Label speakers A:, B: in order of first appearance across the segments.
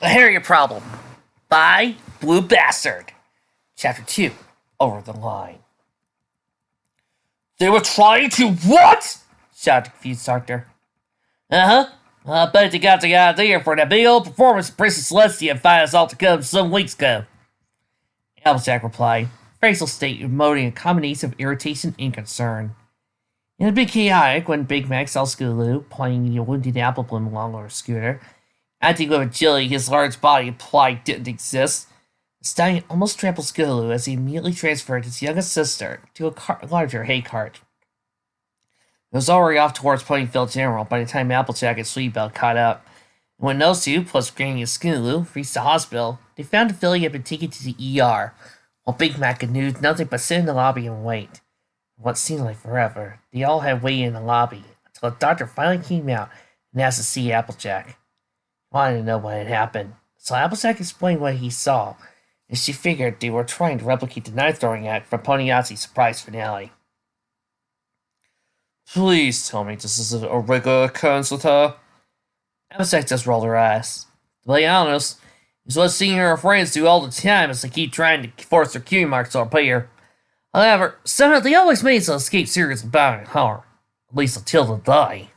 A: The Hairier Problem by Blue Bastard. Chapter 2 Over the Line. They were trying to what? Shouted the confused doctor. Uh-huh. I bet you got the idea for that big old performance Princess Celestia invited us all to come some weeks ago. Applejack replied, facial state emoting a combination of irritation and concern. It had been chaotic when Big Mac saw Scootaloo playing the wounded Applebloom along on her scooter. Acting with agility his large body implied didn't exist. The stallion almost trampled Scootaloo as he immediately transferred his youngest sister to a larger hay cart. It was already off towards Ponyville General by the time Applejack and Sweetbell caught up. And when those two, plus Granny and Scootaloo, reached the hospital, they found the filly had been taken to the ER, while Big Mac could do nothing but sit in the lobby and wait. For what seemed like forever, they all had waited in the lobby until the doctor finally came out and asked to see Applejack. He wanted to know what had happened, so Applejack explained what he saw, and she figured they were trying to replicate the knife-throwing act from Ponyazzi's surprise finale. Please tell me this is a regular occurrence with her. Applejack just rolled her eyes. To be honest, it's what seeing her friends do all the time as they keep trying to force their cue marks to appear. However, somehow they always manage to escape serious bodily harm, at least until they die.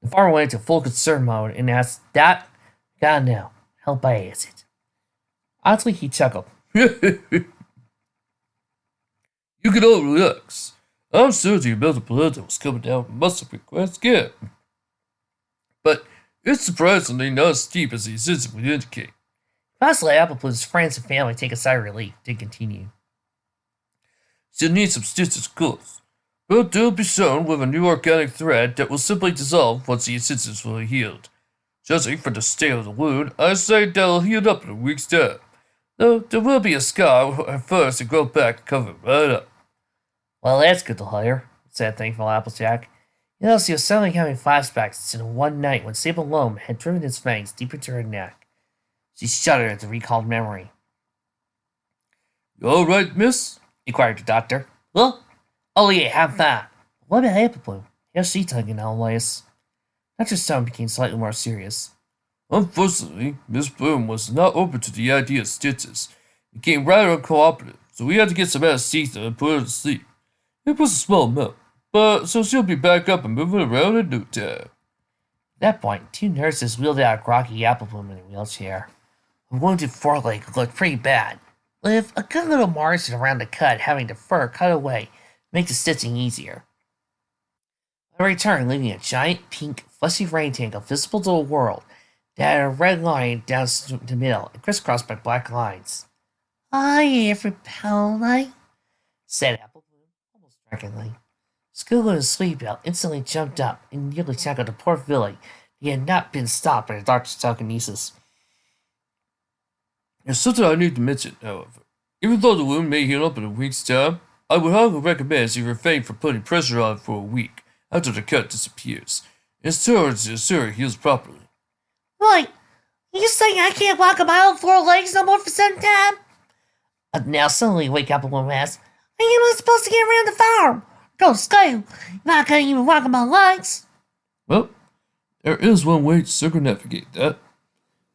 A: The farmer went into full concern mode and asked, "That? God no, how bad is it?" Oddly, he chuckled. You can all relax. I'm certain the amount of blood that was coming down must have been quite good. But it's surprisingly not as steep as the assistant would indicate. Possibly Applebloom's friends and family take a sigh of relief to continue. She'll need some stitches, of course, but they'll be sewn with a new organic thread that will simply dissolve once the incisions fully healed. Judging from the state of the wound, I say that'll heal up in a week's time. Though there will be a scar at first to grow back and cover it right up. Well, that's good to hear, said thankful Applejack. You know, she was suddenly having flashbacks to the one night when Sable Loam had driven his fangs deep into her neck. She shuddered at the recalled memory. You all right, miss? Inquired the doctor. Well, oh yeah, have that. What about Applebloom? How's she taking all this? Doctor's tone became slightly more serious. Unfortunately, Miss Bloom was not open to the idea of stitches. It became rather uncooperative, so we had to get some anesthesia and put her to sleep. It was a small amount, but so she'll be back up and moving around in no time. At that point, two nurses wheeled out groggy Applebloom in a wheelchair. Her wounded foreleg looked pretty bad, with a good little margin around the cut having the fur cut away to make the stitching easier. I returned, leaving a giant, pink, fleshy rectangle visible to the world that had a red line down the middle and crisscrossed by black lines. "Hi, everybody," said Applebloom, almost drunkenly. Scootaloo and Sweetbell instantly jumped up and nearly tackled the poor filly. He had not been stopped by the doctor's telekinesis. There's something I need to mention, however. Even though the wound may heal up in a week's time, I would highly recommend you refrain from putting pressure on it for a week after the cut disappears. It's to ensure it heals properly. Wait, you saying I can't walk on my own 4 legs no more for some time? Now suddenly wake up and ask, how am I supposed to get around the farm? Go to school if I can't even walk on my legs? Well, there is one way to circumnavigate that.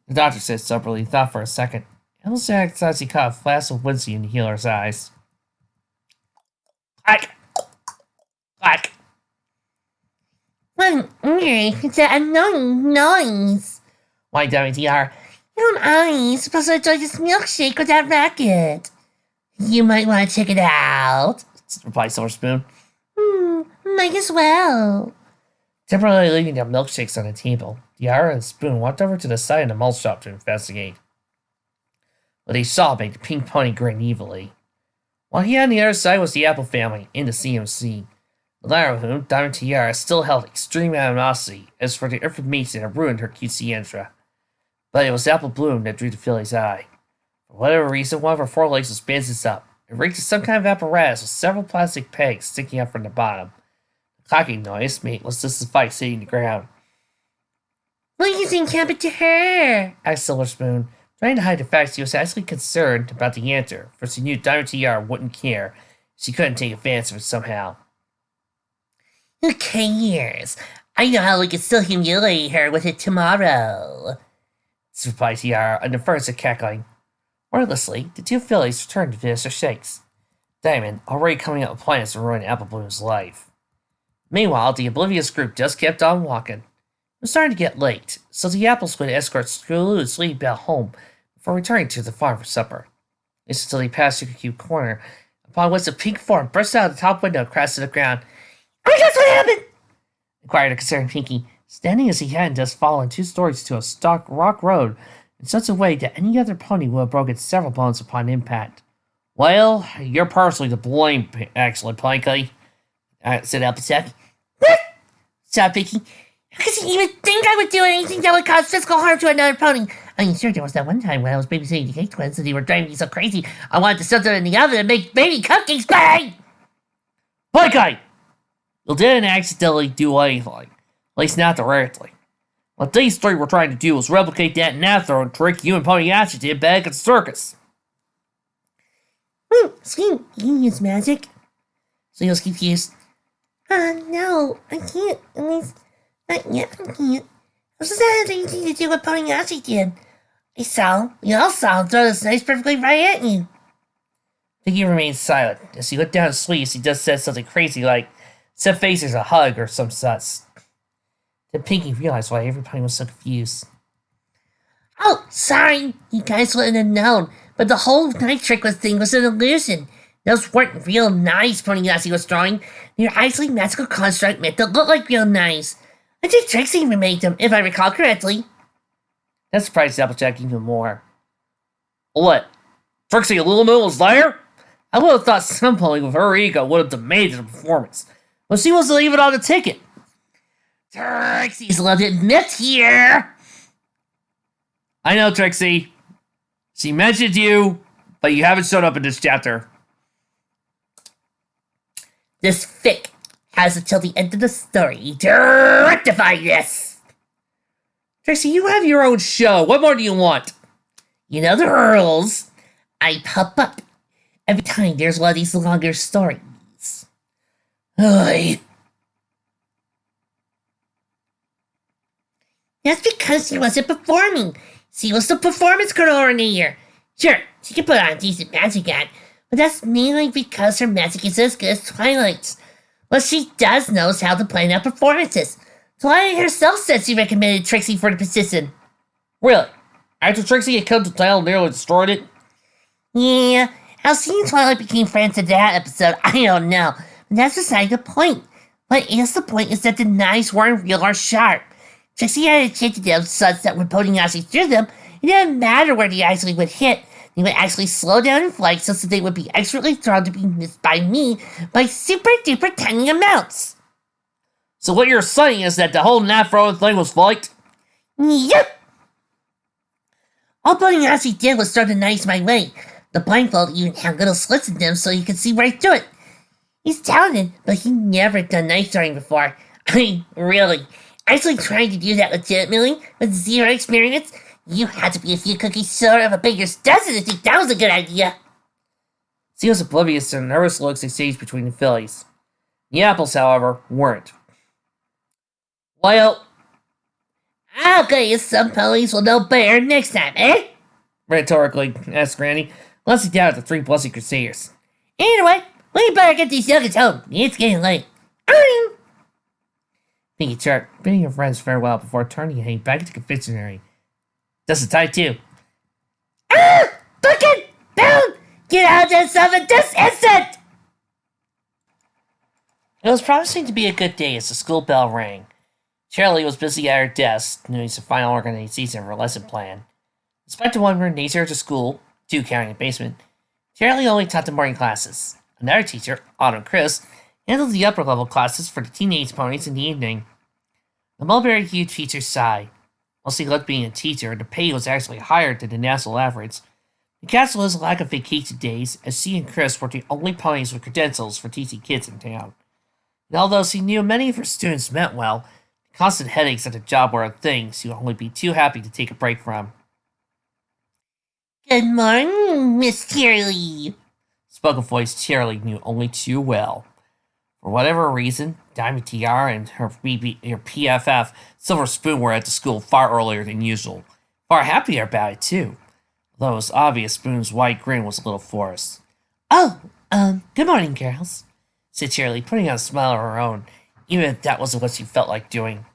A: The doctor said soberly, thought for a second. Applejack thought he caught a flash of whimsy in the healer's eyes. Clack! Clack! It's that annoying noise. Why, WTR? You're only supposed to enjoy this milkshake with that racket. You might want to check it out, replied Silver Spoon. Might as well. Temporarily leaving their milkshakes on the table, Tiara and Spoon walked over to the side of the malt shop to investigate. What they saw made the pink pony grin evilly. While he on the other side was the Apple family and the CMC, the latter of whom, Diamond Tiara, still held extreme animosity as for the information that ruined her cutesy Entra. But it was Applebloom that drew the filly's eye. For whatever reason, one of her forelegs was bandaged up and rigged to some kind of apparatus with several plastic pegs sticking up from the bottom. The clacking noise made was just as fight hitting the ground. What do you think happened to her? Asked Silver Spoon, trying to hide the fact she was actually concerned about the answer, for she knew Diamond Tiara wouldn't care if she couldn't take advantage of it somehow. Who cares? I know how we can still humiliate her with it tomorrow,
B: replied Tiara, and the birds are cackling. Wordlessly, the two fillies returned to finish their shakes. Diamond, already coming up with plans to ruin Applebloom's life. Meanwhile, the oblivious group just kept on walking. It was starting to get late, so the apple squid escorts Scrooge sleep back home before returning to the farm for supper. This until they passed through the cube corner, upon which a pink form burst out of the top window and crashed to the ground. "Oh, guess what happened?" inquired a concerned Pinky, standing as he had just fallen 2 stories to a stock rock road in such a way that any other pony would have broken several bones upon impact. "Well, you're partially to blame, actually, Pinky," said Applejack. "What?" shouted Pinky. "How could you even think I would do anything that would cause physical harm to another pony? I mean, sure, there was that one time when I was babysitting the cake twins and they were driving me so crazy I wanted to set them in the oven and make baby cupcakes, bang!" "Pinky! You didn't accidentally do anything. At least not directly. What these 3 were trying to do was replicate that knife throwing trick you and Ponyasha did back at the circus." "Sweet, you can use magic?" So he was confused. No, I can't. At least, not yet, I can't. This doesn't have anything to do with what Ponyasha did. We all saw him throw this knife perfectly right at you." Pinky remained silent. As he looked down his sleeves, he just said something crazy like, "Set faces a hug," or some such. Then Pinky realized why everybody was so confused. "Oh, sorry, you guys wouldn't have known, but the whole knife trick thing was an illusion. Those weren't real knives Ponyasha was drawing. They were actually magical construct meant to look like real knives. I think Trixie remade them, if I recall correctly." That surprised Applejack even more. "What? Trixie Lulumo was there?" I would have thought some pony with her ego would have demanded a performance, but she wasn't even on the ticket. "Trixie's allowed to admit here." "I know, Trixie. She mentioned you, but you haven't shown up in this chapter." "This fic has until the end of the story to rectify this." "Trixie, you have your own show. What more do you want?" "You know the rules. I pop up every time there's one of these longer stories." Oy. "That's because she wasn't performing. She was the performance coordinator. Sure, she can put on a decent magic act, but that's mainly because her magic is as good as Twilight's. What she does know is how to plan out performances. Twilight herself said she recommended Trixie for the position." "Really? After Trixie had come to town and nearly destroyed it?" "Yeah, how she and Twilight became friends in that episode, I don't know. But that's beside the point. What is the point is that the knives weren't real or sharp. Trixie had enchanted them such that when Ponyasha threw them, it didn't matter where they actually would hit. They would actually slow down in flight so that they would be expertly thrown to be missed by me by super duper tiny amounts." "So what you're saying is that the whole knife throwing thing was faked?" "Yep. All Ponyasha did was throw the knives my way. The blindfold even had little slits in them so you could see right through it. He's talented, but he never done knife throwing before. I mean, really. Actually trying to do that legitimately with 0 experience, you had to be a few cookies short of a baker's dozen to think that was a good idea." She was oblivious to the nervous looks exchanged between the fillies. The apples, however, weren't. "Well, I'll get you some ponies will know better next time, eh?" rhetorically asked Granny, glancing down at the 3 Blessed Crusaders. "Anyway, we better get these youngins home. It's getting late." Pinky chirped, bidding her friends farewell before turning and heading back into the confectionery. Just tied too. Fucking down! Get out of this oven this instant! It was promising to be a good day as the school bell rang. Charlie was busy at her desk, doing some final organization of her lesson plan. Despite the one-room nature of the school, 2 counting the basement, Charlie only taught the morning classes. Another teacher, Autumn Chris, handled the upper-level classes for the teenage ponies in the evening. The mulberry-hued teacher sighed. While she loved being a teacher, the pay was actually higher than the national average. The castle has a lack of vacation days, as she and Chris were the only ponies with credentials for teaching kids in town. And although she knew many of her students meant well, the constant headaches at the job were a thing she would only be too happy to take a break from. "Good morning, Miss Charlie," spoke a voice Charlie knew only too well. For whatever reason, Diamond Tiara and her PFF, Silver Spoon, were at the school far earlier than usual.
C: Far happier about it, too. Although it was obvious Spoon's wide grin was a little forced.
B: Oh, good morning, girls,
C: Said Shirley, putting on a smile of her own, even if that wasn't what she felt like doing.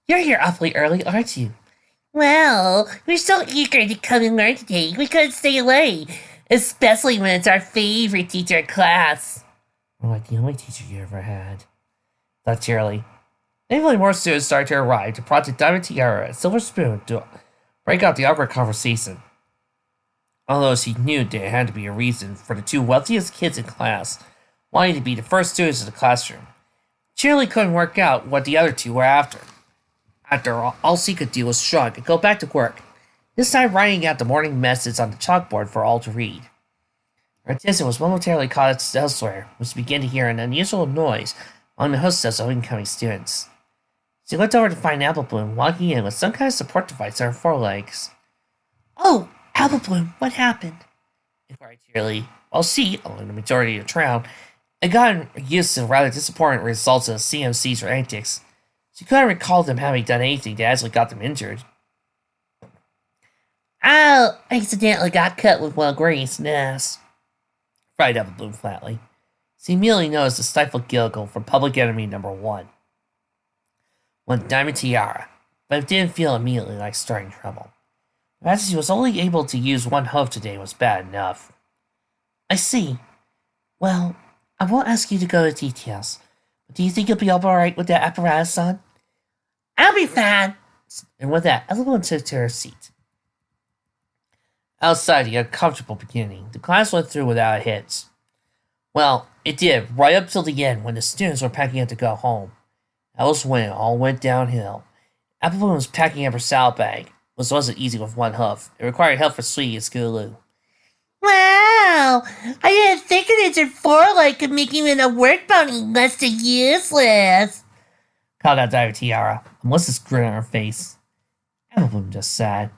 B: You're here awfully early, aren't you? Well, we're so eager to come and learn today, we couldn't stay away. Especially when it's our favorite teacher in class.
C: Like the only teacher you ever had, thought Shirley. Thankfully, more students started to arrive to prompt Diamond Tiara and Silver Spoon to break out the awkward conversation. Although she knew there had to be a reason for the two wealthiest kids in class wanting to be the first students in the classroom, Shirley couldn't work out what the other two were after. After all she could do was shrug and go back to work, this time writing out the morning message on the chalkboard for all to read. Her attention was momentarily caught elsewhere when she began to hear an unusual noise among the hostess of incoming students. She looked over to find Applebloom walking in with some kind of support device on her forelegs.
B: Oh, Applebloom, what happened?
C: Inquired Shirley, while she, along with the majority of the crowd, had gotten used to the rather disappointing results of the CMC's antics. She couldn't recall them having done anything that actually got them injured.
B: Oh, I accidentally got cut with one of Green's nails.
C: Cried Applebloom flatly. She immediately noticed a stifled giggle from public enemy number 1. One Diamond Tiara, but it didn't feel immediately like starting trouble. The fact that she was only able to use one hoof today was bad enough.
B: I see. Well, I won't ask you to go into details, but do you think you'll be alright with that apparatus on? I'll be fine.
C: And with that, everyone took to her seat. Outside the uncomfortable beginning, the class went through without a hitch. Well, it did, right up till the end when the students were packing up to go home. That was when it all went downhill. Applebloom was packing up her salad bag, which wasn't easy with one hoof. It required help for Sweetie and Scootaloo.
B: Wow! I didn't think an injured foreleg could make even a work pony less than useless.
C: Called out Diamond Tiara, a malicious grin on her face. Applebloom just sighed.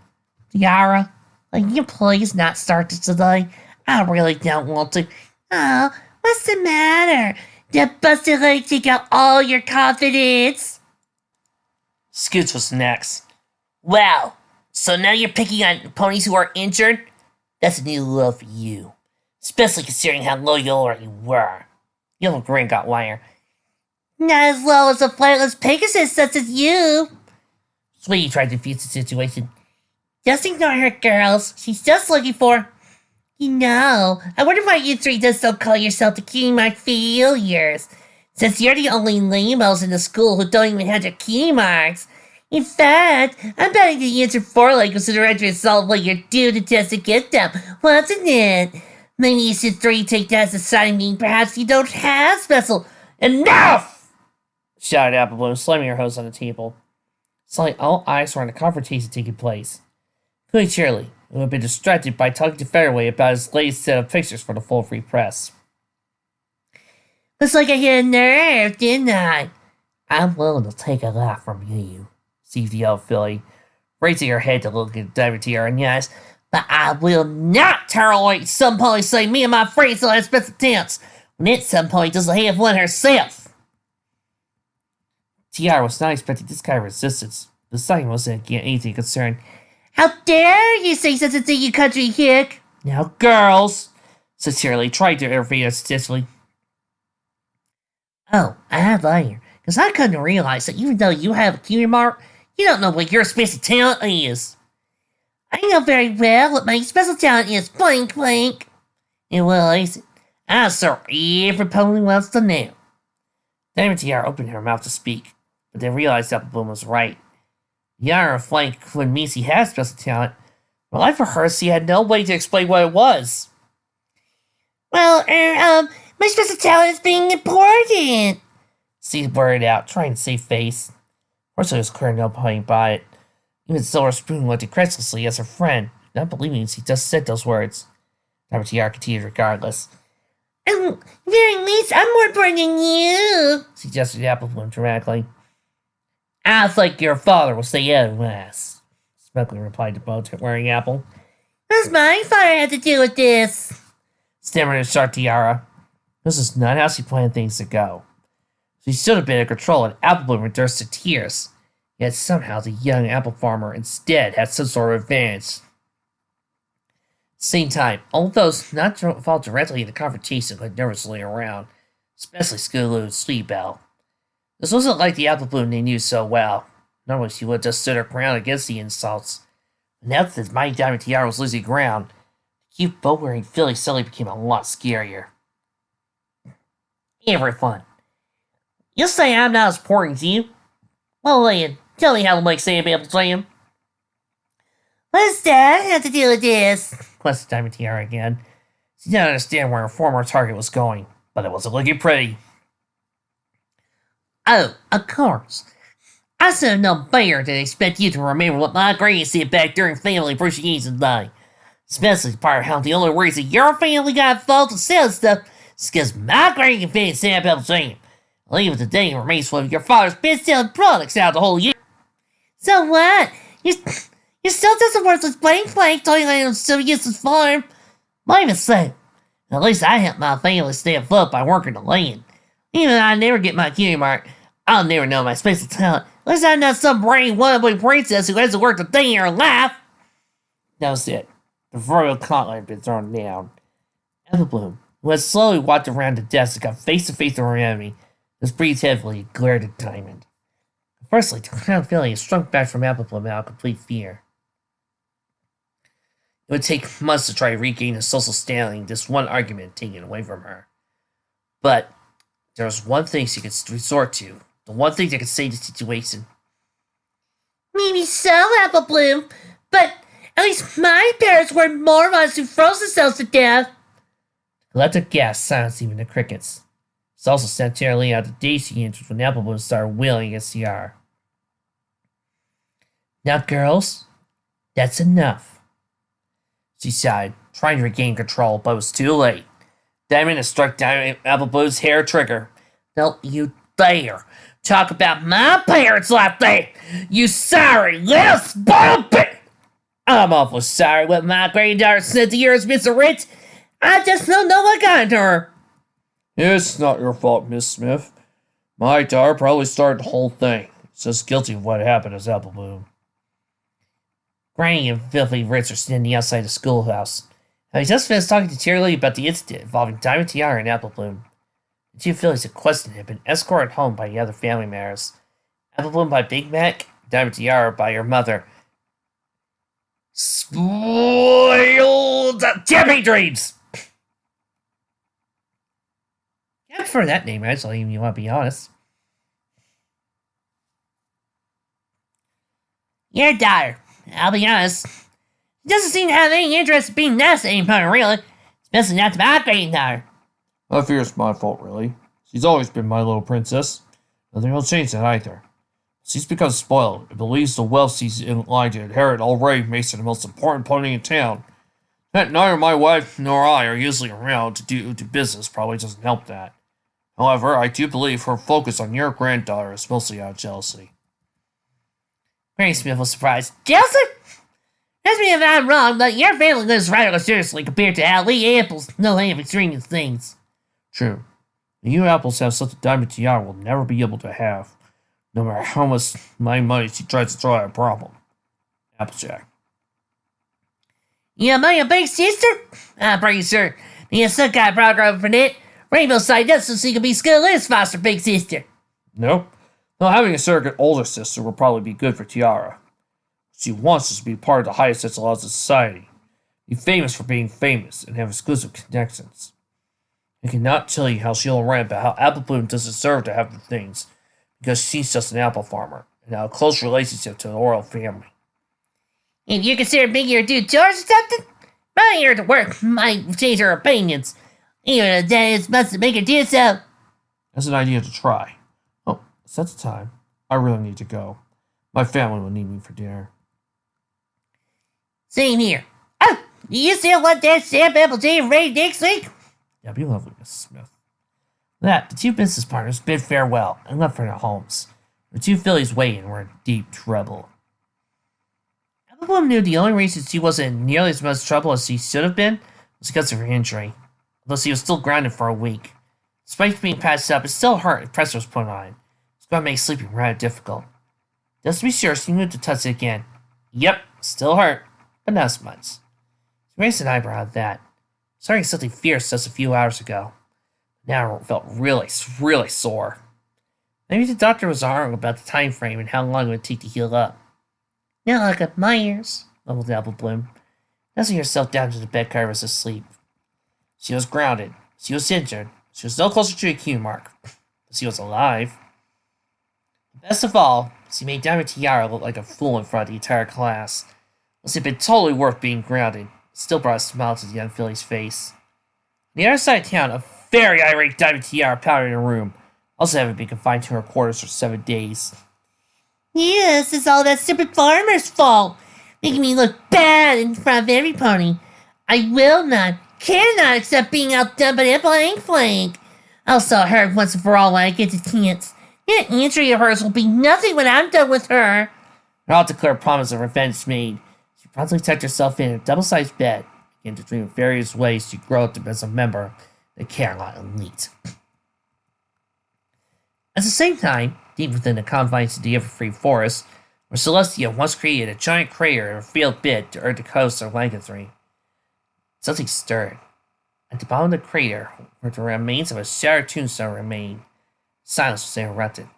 B: Tiara, will you please not start this today? I really don't want to. Oh, what's the matter? That busted leg take out all your confidence?
C: Scoots was next.
B: Well, so now you're picking on ponies who are injured? That's a new low for you. Especially considering how low you already were.
C: Yellow Grin got wire.
B: Not as low as a flightless Pegasus such as you.
C: Sweetie tried to defuse the situation.
B: Just ignore her, girls. She's just looking for... You know, I wonder why you three just don't call yourself the cutie mark failures. Since you're the only lamos in the school who don't even have their cutie marks. In fact, I'm betting the injured foreleg was the direct result of what you're due to test to get them, wasn't it? Maybe you should three take that as a sign meaning perhaps you don't have special... Enough!
C: Shouted Applebloom, slamming her hose on the table. Suddenly, all eyes were on the confrontation taking place. Including Shirley, who had been distracted by talking to Fairway about his latest set of pictures for the full free press.
B: Looks like I hit a nerve, didn't I?
C: I'm willing to take a laugh from you, seethed the old filly, raising her head to look at Diamond Tiara in the eyes.
B: But I will not tolerate some pony say me and my friends will have special attempts when at some point doesn't have one herself.
C: Tiara was not expecting this kind of resistance. The second wasn't again anything concerned.
B: How dare you say such a thing, you country hick?
C: Now, girls, said Shirley, trying to intervene unsuccessfully.
B: Oh, I had liar, because I couldn't realize that even though you have a cutie mark, you don't know what your special talent is. I know very well what my special talent is, blink, blink. And well, is it? I'll serve every pony wants to know.
C: Diamond Tiara opened her mouth to speak, but then realized Applebloom was right. The honor of flank when Macy had special talent, but like for her, she had no way to explain what it was.
B: Well, my special talent is being important.
C: She blurted out, trying to save face. Fortunately, it was clear no pony by it. Even Silver Spoon looked incredulously as her friend, not believing she just said those words. Diamond Tiara continued regardless.
B: Very least, I'm more important than you,
C: suggested Applebloom dramatically. I think your father will say otherwise, smugly replied the boat-wearing Apple.
B: What does my father have to do with this?
C: Stammered a sharp Tiara. This is not how she planned things to go. She should have been in control, and Applebloom reduced to tears. Yet Yet somehow the young apple farmer instead had some sort of advantage. Same time, all those not involved directly in the confrontation went nervously around, especially Scootaloo and Sleepbell. This wasn't like the Applebloom they knew so well. Normally she would have just stood her ground against the insults. But now that the mighty Diamond Tiara was losing ground, the cute bow-wearing filly suddenly became a lot scarier. Everyone, you say I'm not as important as you? Well then, tell me how to make Sam able to play him.
B: What does that have to do with this?
C: Questioned Diamond Tiara again. She didn't understand where her former target was going, but it wasn't looking pretty.
B: Oh, of course. I should have known better than expect you to remember what my granny said back during Family Appreciation Day. Especially the part how the only reason your family got involved with selling stuff is because my granny can fit Sam Pebble Jam. And even today it remains one of your father's best-selling products out the whole year. So what? You're still just a worthless blank toilet on some useless farm. Not even so. At least I help my family stay afloat by working the land. Even though I never get my cutie mark, I'll never know my special talent. At least I'm not some brain wannabe princess who hasn't worked a day in her life.
C: That was it. The royal gauntlet had been thrown down. Applebloom, who had slowly walked around the desk and got face to face with her enemy, just breathed heavily and glared at Diamond. Firstly, the clown filly had shrunk back from Applebloom out of complete fear. It would take months to try to regain a social standing, this one argument taken away from her. But there was one thing she could resort to, the one thing that could save the situation.
B: Maybe so, Applebloom, but at least my parents were morons who froze themselves to death.
C: The collective gasp silenced even the crickets. It's also sent Terry out the daisy entrance when Applebloom started wailing against the R. Now, girls, that's enough. She sighed, trying to regain control, but it was too late. Diamond had struck down Applebloom's hair trigger.
B: Don't you dare talk about my parents like that! You sorry little spoiled bitch!
C: I'm awful sorry what my granddaughter said to yours, Mr. Rich.
B: I just don't know what got into her.
A: It's not your fault, Miss Smith. My daughter probably started the whole thing. It's just guilty of what happened as Applebloom.
C: Granny and Filthy Rich are standing outside the schoolhouse. I just finished talking to Terry about the incident involving Diamond Tiara and Applebloom. The two fillies in question had been escorted home by the other family members. Applebloom by Big Mac, Diamond Tiara by her mother. Spoiled Champagne Dreams! I prefer that name, actually, if you want to be honest.
B: Your daughter, I'll be honest, she doesn't seem to have any interest in being nice to anybody, really. Especially not to my granddaughter.
A: I fear it's my fault, really. She's always been my little princess. Nothing will change that either. She's become spoiled and believes the wealth she's in line to inherit already makes her the most important pony in town. That neither my wife nor I are usually around to do business probably doesn't help that. However, I do believe her focus on your granddaughter is mostly out of jealousy.
B: Granny Smith was surprised. Jealousy? Ask me if I'm wrong, but your family lives rather seriously compared to how we apples know how extreme things.
A: True. The you apples have such a Diamond Tiara will never be able to have, no matter how much money she tries to throw at a problem. Applejack.
B: You know my big sister? I'm pretty sure there's some kind of program for that. Rainbow signed up so she could be School's foster big sister.
A: Nope. Though having a surrogate older sister will probably be good for Tiara. She wants us to be part of the highest echelons of society, be famous for being famous, and have exclusive connections. I cannot tell you how she'll rant about how Applebloom doesn't deserve to have the things, because she's just an apple farmer, and have a close relationship to the royal family.
B: If you consider being your due chores or something, my here to work might change her opinions. Even if that is must make her do so.
A: That's an idea to try. Oh, it's that time. I really need to go. My family will need me for dinner.
B: Same here. Oh, do you still want that Sam Apple Jam ready next week?
C: That'd be lovely, Mrs. Smith. With that, the two business partners bid farewell and left for their homes. The two fillies waiting were in deep trouble. Applebloom knew the only reason she wasn't in nearly as much trouble as she should have been was because of her injury, although she was still grounded for a week. Despite being patched up, it still hurt if pressure was put on it. It's going to make sleeping rather difficult. Just to be sure, she moved to touch it again. Yep, still hurt, but not as much. She raised an eyebrow at that, starting something fierce just a few hours ago. Now it felt really sore. Maybe the doctor was wrong about the time frame and how long it would take to heal up.
B: Not like a Myers.
C: Mumbled Applebloom, nuzzling herself down to the bed cover was asleep. She was grounded. She was injured. She was no closer to a cue mark. But she was alive. Best of all, she made Diamond Tiara look like a fool in front of the entire class. Must have been totally worth being grounded. It still brought a smile to the young filly's face. On the other side of town, a very irate Diamond Tiara powdered in her room, also having been confined to her quarters for 7 days.
B: Yes, it's all that stupid farmer's fault. Making me look bad in front of every pony. I will not, cannot accept being outdone by that blank flank. I'll sell her once and for all when I get the chance. That injury of hers will be nothing when I'm done with her.
C: Her all-declared promise of revenge made, she promptly tucked herself in a double-sized bed, began to dream of various ways to grow up as a member of the Carolina elite. At the same time, deep within the confines of the Everfree Forest, where Celestia once created a giant crater in a failed bid to earn the coast of Lancashire, something stirred. At the bottom of the crater, where the remains of a shattered tombstone remained, silence was interrupted.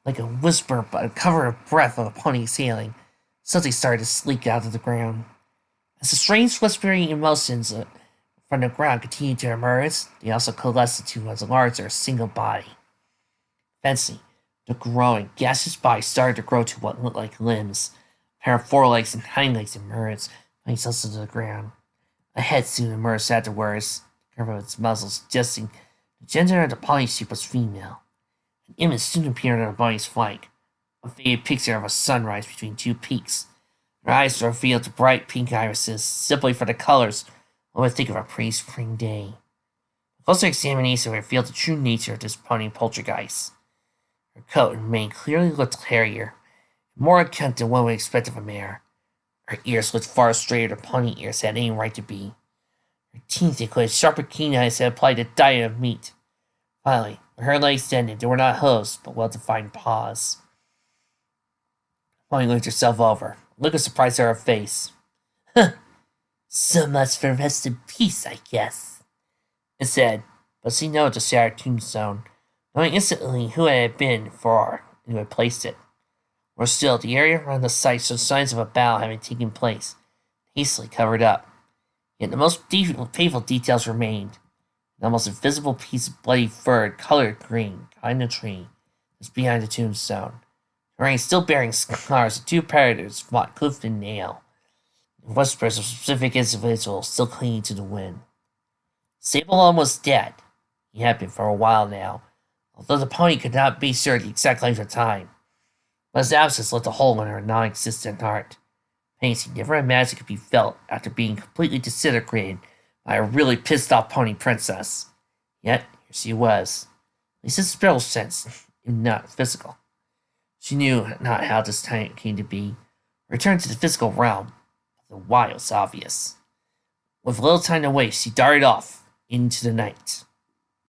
C: Like a whisper but a cover of breath of a pony exhaling, something started to sleek out of the ground. As the strange whispering emotions from the ground continued to emerge, they also coalesced into as large as a single body. Eventually, the growing, gaseous body started to grow to what looked like limbs. A pair of forelegs and hind legs emerged, finding themselves to the ground. A head soon emerged afterwards, the curve of its muzzle suggesting the gender of the pony sheep was female. An image soon appeared on the body's flank, a faded picture of a sunrise between two peaks. Her eyes were revealed to bright pink irises, simply for the colors one would think of a pretty spring day. A closer examination revealed the true nature of this pony poltergeist. Her coat and mane clearly looked hairier, more unkempt than one would expect of a mare. Her ears looked far straighter than pony ears had any right to be. Her teeth included sharper keen eyes that applied a diet of meat. Finally, when her legs extended, they were not hooves, but well-defined paws. Pony looked herself over, a look of surprise on her face. Huh, so much for rest in peace, I guess, it said, but she noted the shattered tombstone, knowing instantly who it had been for and who had placed it. Worse still, the area around the site showed signs of a battle having taken place, hastily covered up. Yet the most painful details remained. An almost invisible piece of bloody fur colored green behind the tree just behind the tombstone. The ring still bearing scars of 2 predators fought tooth and nail, and whispers of specific individuals still clinging to the wind. Sable almost dead. He had been for a while now, although the pony could not be sure the exact length of time. But his absence left a hole in her non-existent heart. Pain she never imagined could be felt after being completely disintegrated by a really pissed-off pony princess. Yet, here she was. At least in spiritual sense, if not physical. She knew not how this time came to be. Return to the physical realm. The why was obvious. With little time to waste, she darted off into the night.